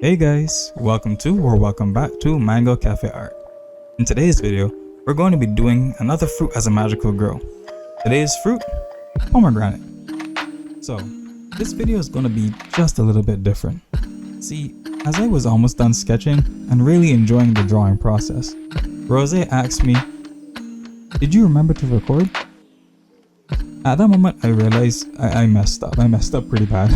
Hey guys, welcome back to Mango Cafe Art. In today's video, we're going to be doing another fruit as a magical girl. Today's fruit, pomegranate. So, this video is going to be just a little bit different. See, as I was almost done sketching and really enjoying the drawing process, Rose asked me, "Did you remember to record?" At that moment, I realized I messed up. I messed up pretty bad.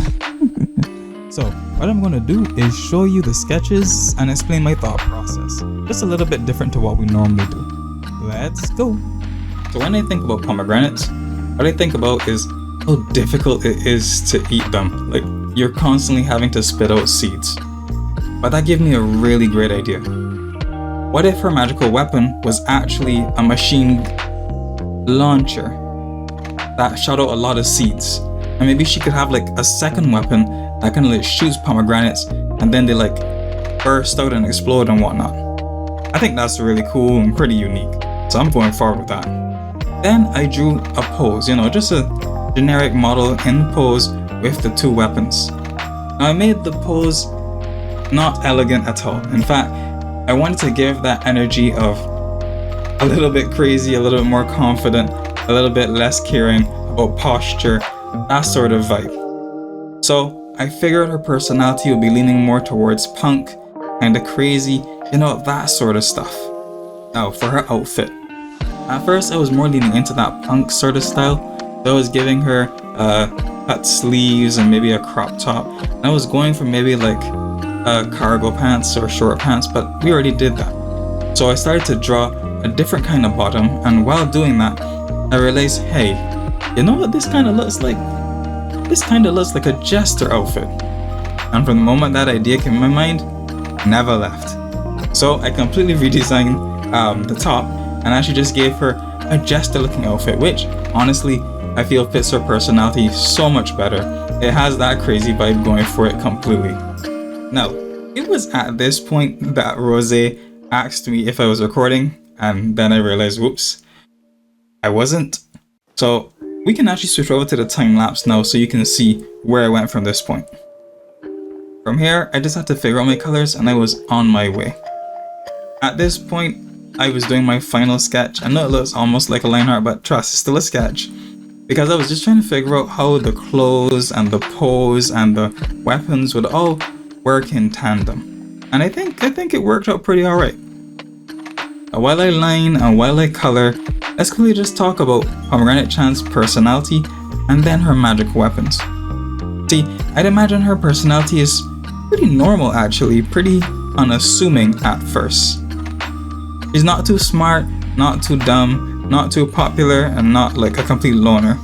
So, what I'm going to do is show you the sketches and explain my thought process. Just a little bit different to what we normally do. Let's go! So when I think about pomegranates, what I think about is how difficult it is to eat them. Like, you're constantly having to spit out seeds. But that gave me a really great idea. What if her magical weapon was actually a machine launcher that shot out a lot of seeds? And maybe she could have like a second weapon that kind of like shoots pomegranates and then they like burst out and explode and whatnot. I think that's really cool and pretty unique, so I'm going forward with that. Then I drew a pose, just a generic model in pose with the two weapons. Now I made the pose not elegant at all. In fact, I wanted to give that energy of a little bit crazy, a little bit more confident, a little bit less caring about posture, that sort of vibe. So I figured her personality would be leaning more towards punk, kinda crazy, that sort of stuff. Now for her outfit. At first I was more leaning into that punk sort of style. So I was giving her cut sleeves and maybe a crop top. And I was going for maybe like cargo pants or short pants, but we already did that. So I started to draw a different kind of bottom, and while doing that, I realized, hey, you know what this kind of looks like? This kind of looks like a jester outfit. And from the moment that idea came in my mind, never left. So I completely redesigned the top and actually just gave her a jester looking outfit, which honestly I feel fits her personality so much better. It has that crazy vibe going for it completely. Now, it was at this point that Rose asked me if I was recording, and then I realized, whoops, I wasn't. So we can actually switch over to the time lapse now so you can see where I went from this point. From here, I just had to figure out my colors and I was on my way. At this point, I was doing my final sketch. I know it looks almost like a line art, but trust, it's still a sketch. Because I was just trying to figure out how the clothes and the pose and the weapons would all work in tandem. And I think it worked out pretty alright. While I line and while I color, let's quickly just talk about Pomegranate-chan's personality and then her magic weapons. See, I'd imagine her personality is pretty normal actually, pretty unassuming at first. She's not too smart, not too dumb, not too popular, and not like a complete loner.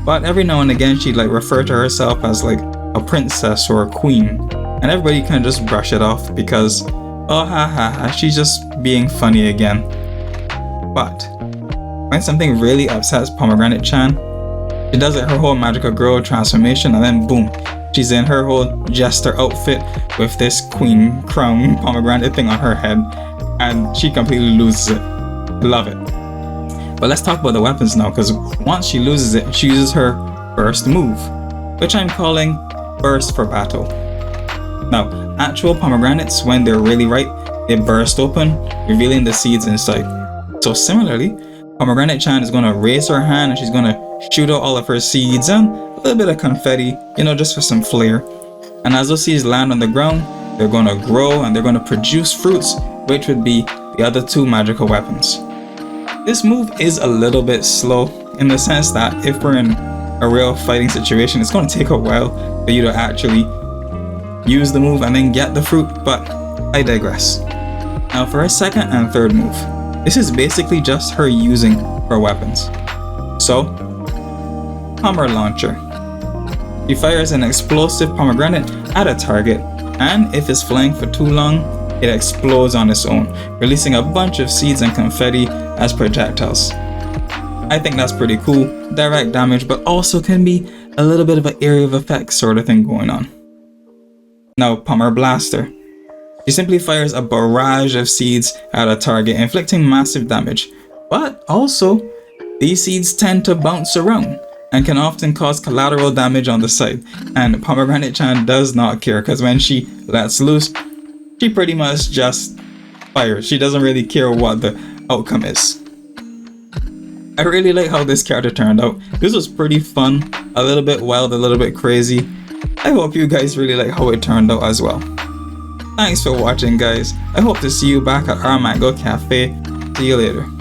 But every now and again she'd like refer to herself as like a princess or a queen, and everybody can just brush it off because, oh ha, she's just being funny again. But when something really upsets Pomegranate-chan, she does like her whole magical girl transformation, and then boom, she's in her whole jester outfit with this queen crown pomegranate thing on her head, and she completely loses it. Love it. But let's talk about the weapons now, because once she loses it, she uses her burst move, which I'm calling burst for battle. Now, actual pomegranates, when they're really ripe, they burst open, revealing the seeds inside. So similarly, Pomegranate-chan is going to raise her hand and she's going to shoot out all of her seeds and a little bit of confetti, just for some flair. And as those seeds land on the ground, they're going to grow and they're going to produce fruits, which would be the other two magical weapons. This move is a little bit slow in the sense that if we're in a real fighting situation, it's going to take a while for you to actually use the move and then get the fruit, but I digress. Now for her second and third move, this is basically just her using her weapons. So, Pomer Launcher. She fires an explosive pomegranate at a target, and if it's flying for too long, it explodes on its own, releasing a bunch of seeds and confetti as projectiles. I think that's pretty cool, direct damage, but also can be a little bit of an area of effect sort of thing going on. Now, Pomer Blaster. She simply fires a barrage of seeds at a target, inflicting massive damage. But also, these seeds tend to bounce around, and can often cause collateral damage on the side. And Pomegranate-chan does not care, because when she lets loose, she pretty much just fires. She doesn't really care what the outcome is. I really like how this character turned out. This was pretty fun, a little bit wild, a little bit crazy. I hope you guys really like how it turned out as well. Thanks for watching, guys. I hope to see you back at our Mango Cafe. See you later.